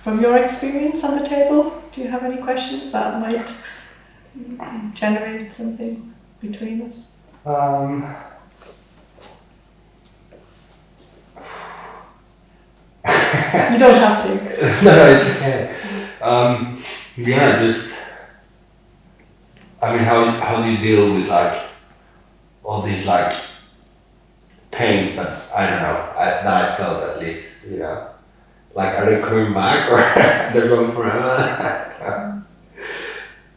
From your experience on the table, do you have any questions that might generate something between us? You don't have to. No, it's okay. Just, I mean, how do you deal with like all these like pains that I don't know that I felt at least, you know, like are they coming back or they're going forever?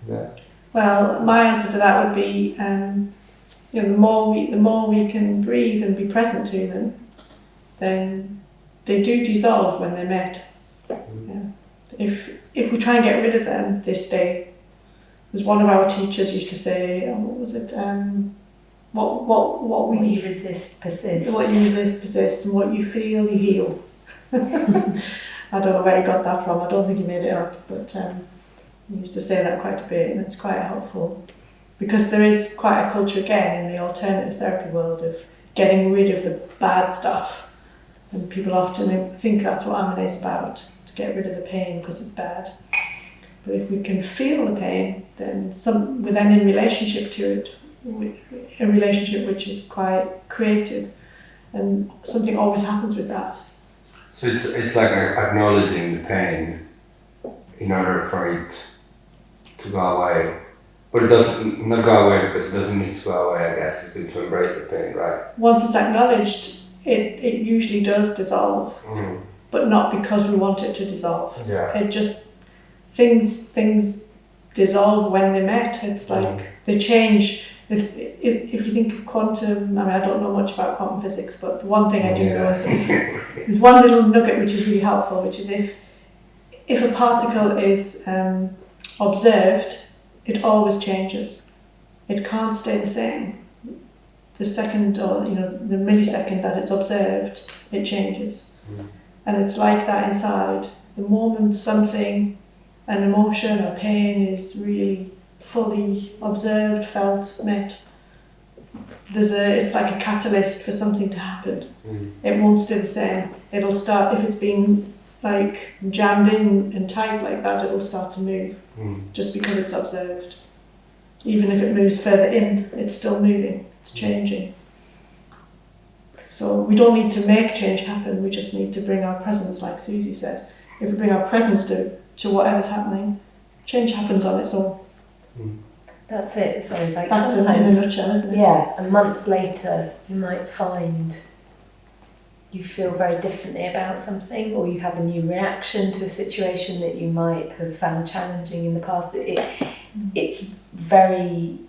Yeah. Well, my answer to that would be, the more we can breathe and be present to them, then they do dissolve when they're met. Yeah. If we try and get rid of them, they stay. As one of our teachers used to say, what was it? What you resist persists. What you resist persists, and what you feel you heal. I don't know where he got that from. I don't think he made it up, but he used to say that quite a bit, and it's quite helpful because there is quite a culture again in the alternative therapy world of getting rid of the bad stuff, and people often think that's what Amanae is about, to get rid of the pain because it's bad. But if we can feel the pain, then we're then in relationship to it, a relationship which is quite creative, and something always happens with that. So it's like acknowledging the pain in order for it to go away. But it doesn't not go away because it doesn't need to go away, I guess. It's good to embrace the pain, right? Once it's acknowledged, it usually does dissolve, but not because we want it to dissolve. Yeah. It just, things dissolve when they're met. It's like they change. If you think of quantum, I mean, I don't know much about quantum physics, but the one thing I do know is that there's one little nugget which is really helpful, which is if a particle is observed, it always changes. It can't stay the same. The second or the millisecond that it's observed, it changes. And it's like that inside. The moment something, an emotion or pain is really fully observed, felt, met, it's like a catalyst for something to happen. It won't stay the same. It'll start, if it's been like jammed in and tight like that, it'll start to move just because it's observed. Even if it moves further in, it's still moving, it's changing. So we don't need to make change happen, we just need to bring our presence, like Susie said. If we bring our presence to whatever's happening, change happens on its own. That's it. Sorry, like that's sometimes, in a nutshell, isn't it? Yeah, and months later you might find you feel very differently about something, or you have a new reaction to a situation that you might have found challenging in the past. It's very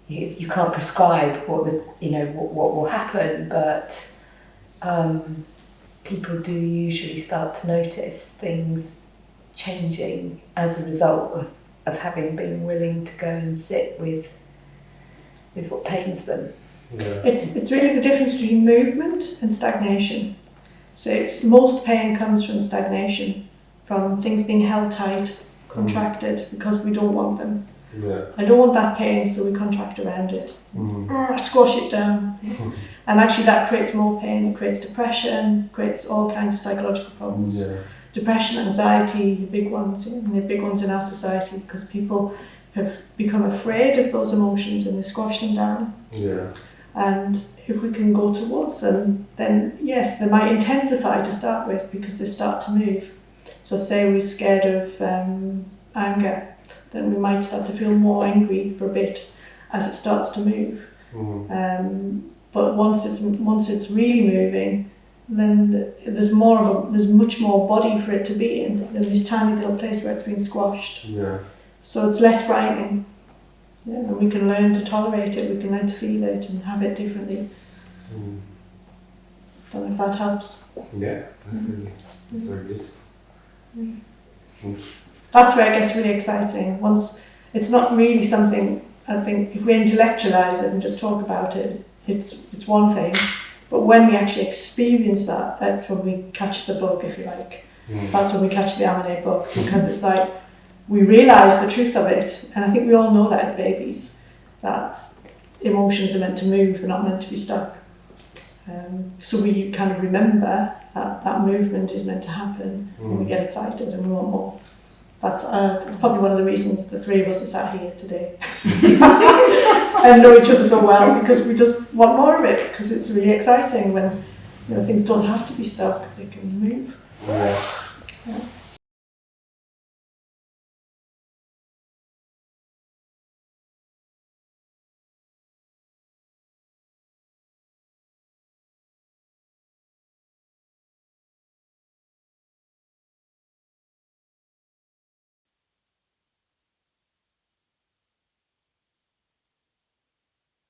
you can't prescribe what will happen, but people do usually start to notice things changing as a result of having been willing to go and sit with what pains them. Yeah. It's really the difference between movement and stagnation. So most pain comes from stagnation, from things being held tight, contracted, because we don't want them. Yeah. I don't want that pain, so we contract around it, squash it down. And actually that creates more pain, it creates depression, creates all kinds of psychological problems. Yeah. Depression, anxiety, the big ones in our society, because people have become afraid of those emotions and they squash them down. Yeah. And if we can go towards them, then yes, they might intensify to start with because they start to move. So say we're scared of anger, then we might start to feel more angry for a bit as it starts to move. But once it's really moving, then there's much more body for it to be in this tiny little place where it's been squashed. Yeah. So it's less frightening. Yeah, and we can learn to tolerate it, we can learn to feel it and have it differently. I don't know if that helps. Yeah, definitely. That's very good. That's where it gets really exciting. Once it's not really something, I think, if we intellectualize it and just talk about it, it's one thing. But when we actually experience that, that's when we catch the bug, if you like. That's when we catch the Amanae bug, because it's like we realise the truth of it, and I think we all know that as babies, that emotions are meant to move, they're not meant to be stuck. So we kind of remember that movement is meant to happen, and we get excited and we want more. That's probably one of the reasons the three of us are sat here today and know each other so well, because we just want more of it, because it's really exciting when things don't have to be stuck, they can move. Yeah. Yeah.